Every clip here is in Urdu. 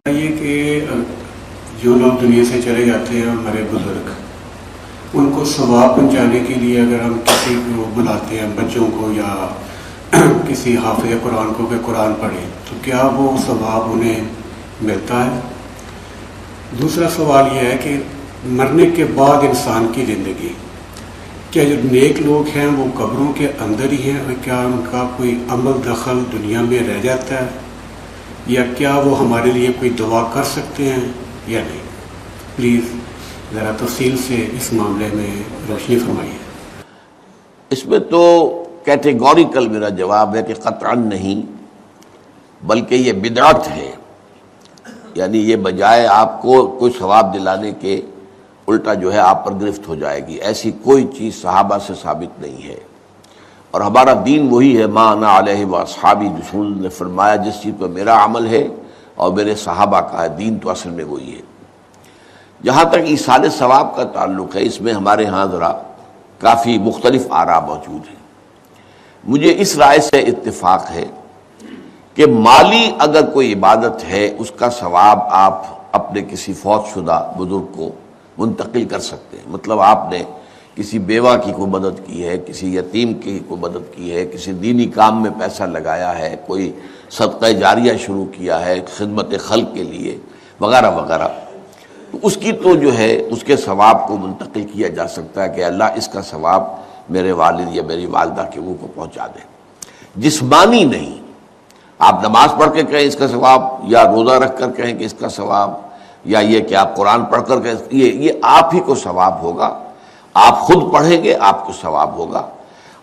یہ کہ جو لوگ دنیا سے چلے جاتے ہیں ہمارے بزرگ، ان کو ثواب پہنچانے کے لیے اگر ہم کسی کو بلاتے ہیں، بچوں کو یا کسی حافظ قرآن کو کہ قرآن پڑھیں، تو کیا وہ ثواب انہیں ملتا ہے؟ دوسرا سوال یہ ہے کہ مرنے کے بعد انسان کی زندگی، کیا جو نیک لوگ ہیں وہ قبروں کے اندر ہی ہیں، اور کیا ان کا کوئی عمل دخل دنیا میں رہ جاتا ہے، یا کیا وہ ہمارے لیے کوئی دعا کر سکتے ہیں یا نہیں؟ پلیز ذرا تفصیل سے اس معاملے میں روشنی فرمائیے۔ اس میں تو کیٹیگوریکل میرا جواب ہے کہ قطعاً نہیں، بلکہ یہ بدعت ہے، یعنی یہ بجائے آپ کو کوئی ثواب دلانے کے الٹا جو ہے آپ پر گرفت ہو جائے گی۔ ایسی کوئی چیز صحابہ سے ثابت نہیں ہے، اور ہمارا دین وہی ہے، ما انا علیہ واصحابی، رسول نے فرمایا جس چیز پر میرا عمل ہے اور میرے صحابہ کا ہے، دین تو اصل میں وہی ہے۔ جہاں تک ایصال ثواب کا تعلق ہے، اس میں ہمارے ہاں ذرا کافی مختلف آراء موجود ہیں۔ مجھے اس رائے سے اتفاق ہے کہ مالی اگر کوئی عبادت ہے، اس کا ثواب آپ اپنے کسی فوت شدہ بزرگ کو منتقل کر سکتے ہیں۔ مطلب آپ نے کسی بیوہ کی کوئی مدد کی ہے، کسی یتیم کی کوئی مدد کی ہے، کسی دینی کام میں پیسہ لگایا ہے، کوئی صدقہ جاریہ شروع کیا ہے خدمت خلق کے لیے وغیرہ وغیرہ، تو اس کی تو جو ہے اس کے ثواب کو منتقل کیا جا سکتا ہے کہ اللہ اس کا ثواب میرے والد یا میری والدہ کے منہ کو پہنچا دے۔ جسمانی نہیں، آپ نماز پڑھ کے کہیں اس کا ثواب، یا روزہ رکھ کر کہیں کہ اس کا ثواب، یا یہ کہ آپ قرآن پڑھ کر کہیں، یہ آپ ہی کو ثواب ہوگا، آپ خود پڑھیں گے آپ کو ثواب ہوگا۔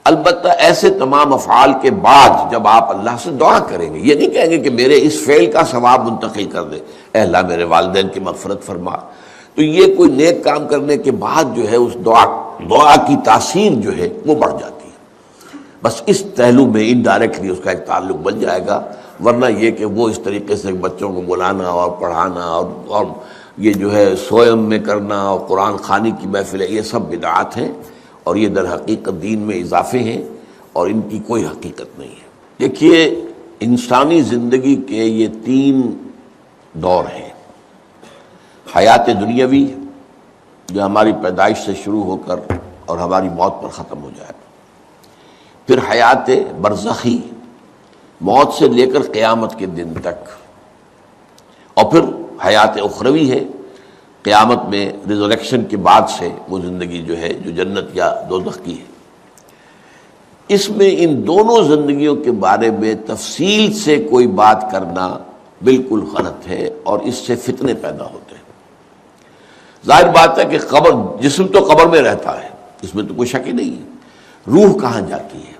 البتہ ایسے تمام افعال کے بعد جب آپ اللہ سے دعا کریں گے، یہ نہیں کہیں گے کہ میرے اس فعل کا ثواب منتقل کر دے، اے اللہ میرے والدین کی مغفرت فرما، تو یہ کوئی نیک کام کرنے کے بعد جو ہے اس دعا کی تاثیر جو ہے وہ بڑھ جاتی ہے۔ بس اس پہلو میں انڈائریکٹلی اس کا ایک تعلق بن جائے گا، ورنہ یہ کہ وہ اس طریقے سے بچوں کو بلانا اور پڑھانا اور یہ جو ہے سوئم میں کرنا اور قرآن خوانی کی محفل ہے، یہ سب بدعات ہیں، اور یہ در حقیقت دین میں اضافے ہیں، اور ان کی کوئی حقیقت نہیں ہے۔ دیکھیے، انسانی زندگی کے یہ 3 دور ہیں: حیات دنیاوی جو ہماری پیدائش سے شروع ہو کر اور ہماری موت پر ختم ہو جائے، پھر حیات برزخی موت سے لے کر قیامت کے دن تک، اور پھر حیات اخروی ہے قیامت میں ریزریکشن کے بعد سے وہ زندگی جو ہے جو جنت یا دوزخ کی ہے۔ اس میں ان دونوں زندگیوں کے بارے میں تفصیل سے کوئی بات کرنا بالکل غلط ہے، اور اس سے فتنے پیدا ہوتے ہیں۔ ظاہر بات ہے کہ قبر، جسم تو قبر میں رہتا ہے، اس میں تو کوئی شک ہی نہیں ہے۔ روح کہاں جاتی ہے؟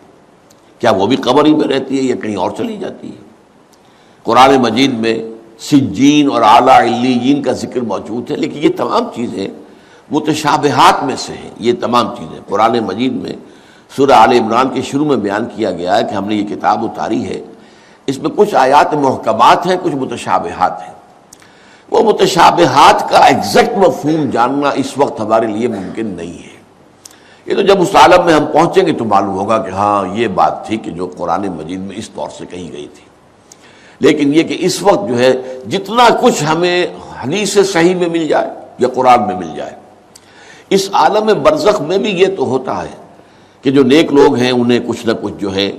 کیا وہ بھی قبر ہی میں رہتی ہے یا کہیں اور چلی جاتی ہے؟ قرآن مجید میں سجین اور اعلیٰ علیین کا ذکر موجود ہے، لیکن یہ تمام چیزیں متشابہات میں سے ہیں۔ یہ تمام چیزیں قرآن مجید میں سورہ آل عمران کے شروع میں بیان کیا گیا ہے کہ ہم نے یہ کتاب اتاری ہے، اس میں کچھ آیات محکمات ہیں، کچھ متشابہات ہیں۔ وہ متشابہات کا ایگزیکٹ مفہوم جاننا اس وقت ہمارے لیے ممکن نہیں ہے۔ یہ تو جب اس عالم میں ہم پہنچیں گے تو معلوم ہوگا کہ ہاں یہ بات تھی کہ جو قرآن مجید میں اس طور سے کہی گئی تھی۔ لیکن یہ کہ اس وقت جو ہے جتنا کچھ ہمیں حدیث صحیح میں مل جائے یا قرآن میں مل جائے، اس عالم برزخ میں بھی یہ تو ہوتا ہے کہ جو نیک لوگ ہیں انہیں کچھ نہ کچھ جو ہے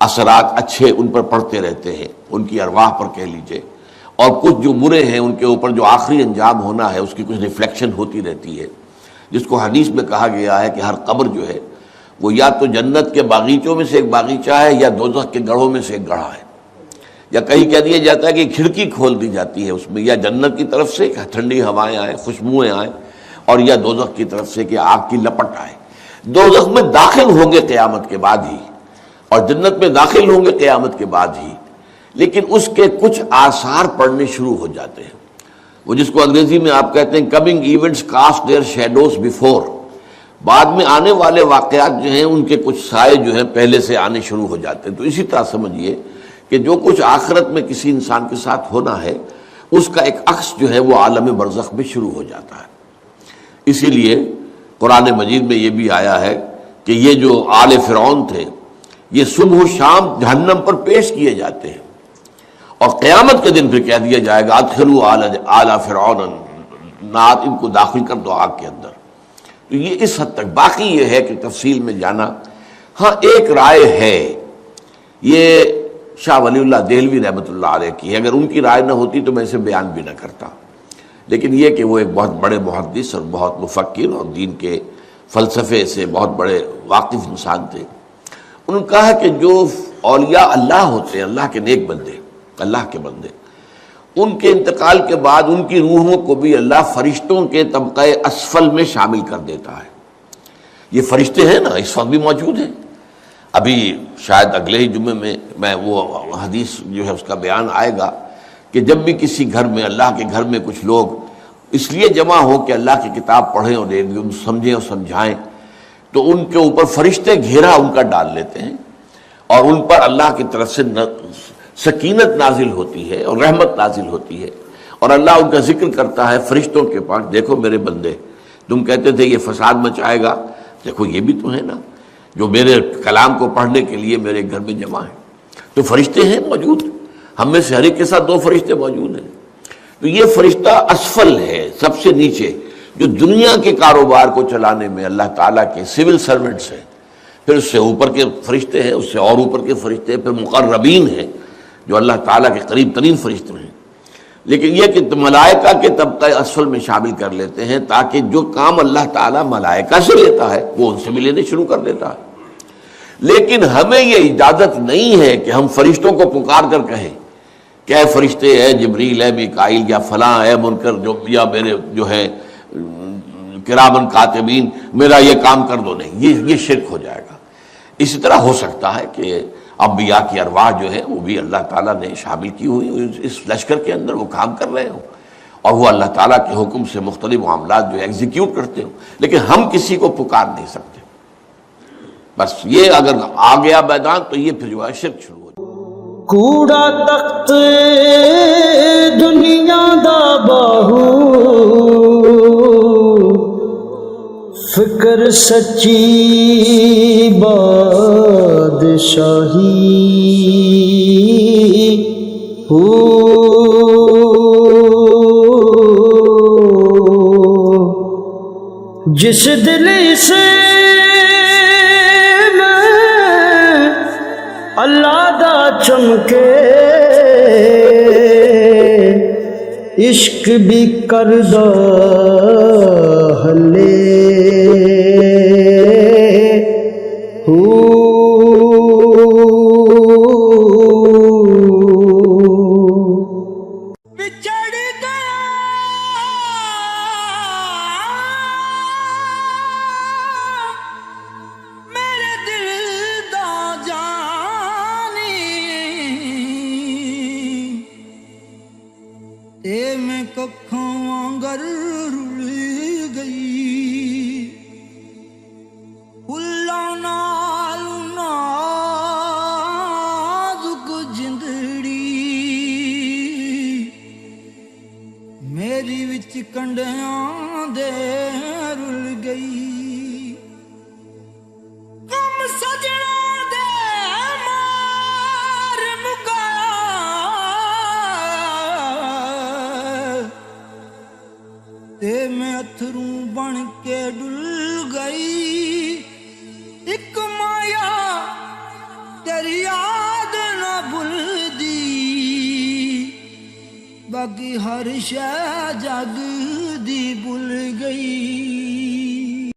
اثرات اچھے ان پر پڑتے رہتے ہیں، ان کی ارواح پر کہہ لیجئے، اور کچھ جو برے ہیں ان کے اوپر جو آخری انجام ہونا ہے اس کی کچھ ریفلیکشن ہوتی رہتی ہے، جس کو حدیث میں کہا گیا ہے کہ ہر قبر جو ہے وہ یا تو جنت کے باغیچوں میں سے ایک باغیچہ ہے یا دوزخ کے گڑھوں میں سے ایک گڑھا ہے، یا کہیں کہہ دیا جاتا ہے کہ کھڑکی کھول دی جاتی ہے اس میں، یا جنت کی طرف سے ٹھنڈی ہوائیں آئیں، خوشبوئیں آئیں، اور یا دوزخ کی طرف سے کہ آگ کی لپٹ آئے۔ دوزخ میں داخل ہوں گے قیامت کے بعد ہی، اور جنت میں داخل ہوں گے قیامت کے بعد ہی، لیکن اس کے کچھ آثار پڑنے شروع ہو جاتے ہیں، وہ جس کو انگریزی میں آپ کہتے ہیں coming events cast their shadows before, بعد میں آنے والے واقعات جو ہیں ان کے کچھ سائے جو ہیں پہلے سے آنے شروع ہو جاتے ہیں۔ تو اسی طرح سمجھیے کہ جو کچھ آخرت میں کسی انسان کے ساتھ ہونا ہے اس کا ایک عکس جو ہے وہ عالم برزخ میں شروع ہو جاتا ہے۔ اسی لیے قرآن مجید میں یہ بھی آیا ہے کہ یہ جو آل فرعون تھے یہ صبح و شام جہنم پر پیش کیے جاتے ہیں، اور قیامت کے دن پھر کہہ دیا جائے گا ادخلوا آل فرعون النار، ان کو داخل کر دو آگ کے اندر۔ تو یہ اس حد تک، باقی یہ ہے کہ تفصیل میں جانا، ہاں ایک رائے ہے، یہ شاہ ولی اللہ دہلوی رحمۃ اللہ علیہ کی ہے، اگر ان کی رائے نہ ہوتی تو میں اسے بیان بھی نہ کرتا، لیکن یہ کہ وہ ایک بہت بڑے محدث اور بہت مفکر اور دین کے فلسفے سے بہت بڑے واقف انسان تھے، انہوں نے کہا کہ جو اولیاء اللہ ہوتے ہیں، اللہ کے نیک بندے، اللہ کے بندے، ان کے انتقال کے بعد ان کی روحوں کو بھی اللہ فرشتوں کے طبقہ اسفل میں شامل کر دیتا ہے۔ یہ فرشتے ہیں نا، اس وقت بھی موجود ہیں، ابھی شاید اگلے ہی جمعے میں وہ حدیث جو ہے اس کا بیان آئے گا کہ جب بھی کسی گھر میں، اللہ کے گھر میں کچھ لوگ اس لیے جمع ہو کہ اللہ کی کتاب پڑھیں اور سمجھیں اور سمجھائیں، تو ان کے اوپر فرشتے گھیرا ان کا ڈال لیتے ہیں، اور ان پر اللہ کی طرف سے سکینت نازل ہوتی ہے اور رحمت نازل ہوتی ہے، اور اللہ ان کا ذکر کرتا ہے فرشتوں کے پاس، دیکھو میرے بندے، تم کہتے تھے یہ فساد مچائے گا، دیکھو یہ بھی تو ہے نا جو میرے کلام کو پڑھنے کے لیے میرے گھر میں جمع ہیں۔ تو فرشتے ہیں موجود، ہم میں سے ہر ایک کے ساتھ 2 فرشتے موجود ہیں۔ تو یہ فرشتہ اسفل ہے، سب سے نیچے، جو دنیا کے کاروبار کو چلانے میں اللہ تعالیٰ کے سول سرونٹس ہیں، پھر اس سے اوپر کے فرشتے ہیں، اس سے اور اوپر کے فرشتے ہیں، پھر مقربین ہیں جو اللہ تعالیٰ کے قریب ترین فرشتے ہیں۔ لیکن یہ کہ ملائکہ کے طبقہ اسفل میں شامل کر لیتے ہیں تاکہ جو کام اللہ تعالیٰ ملائکہ سے لیتا ہے وہ ان سے بھی لینے شروع کر دیتا ہے۔ لیکن ہمیں یہ اجازت نہیں ہے کہ ہم فرشتوں کو پکار کر کہیں کہ اے فرشتے، اے جبریل، اے میکائیل، یا فلاں، اے منکر، یا میرے جو ہے کرامن کاتبین، میرا یہ کام کر دو، نہیں، یہ شرک ہو جائے گا۔ اسی طرح ہو سکتا ہے کہ انبیاء کی ارواح جو ہے وہ بھی اللہ تعالیٰ نے شامل کی ہوئی اس لشکر کے اندر، وہ کام کر رہے ہوں اور وہ اللہ تعالیٰ کے حکم سے مختلف معاملات جو ایگزیکیوٹ کرتے ہوں، لیکن ہم کسی کو پکار نہیں سکتے۔ بس یہ اگر آ گیا میدان تو یہ پھر جو ہے شرک شروع ہو جائے۔ کوڑا تخت دنیا دا باہو، فکر سچی بادشاہی جس دل سے میں اللہ دا چمکے، عشق بھی کردہ ہلے میں ککھوں وانگر رل گئی، پھلاں نال نازک جندڑی میری وچ کنڈیاں دے رل گئی۔ غم سجنا دے مار مکا تے میں اتھروں بن کے ڈل گئی، ایک مایا تیری یاد نہ بھلدی، باقی ہر شے جگ دی بھل گئی۔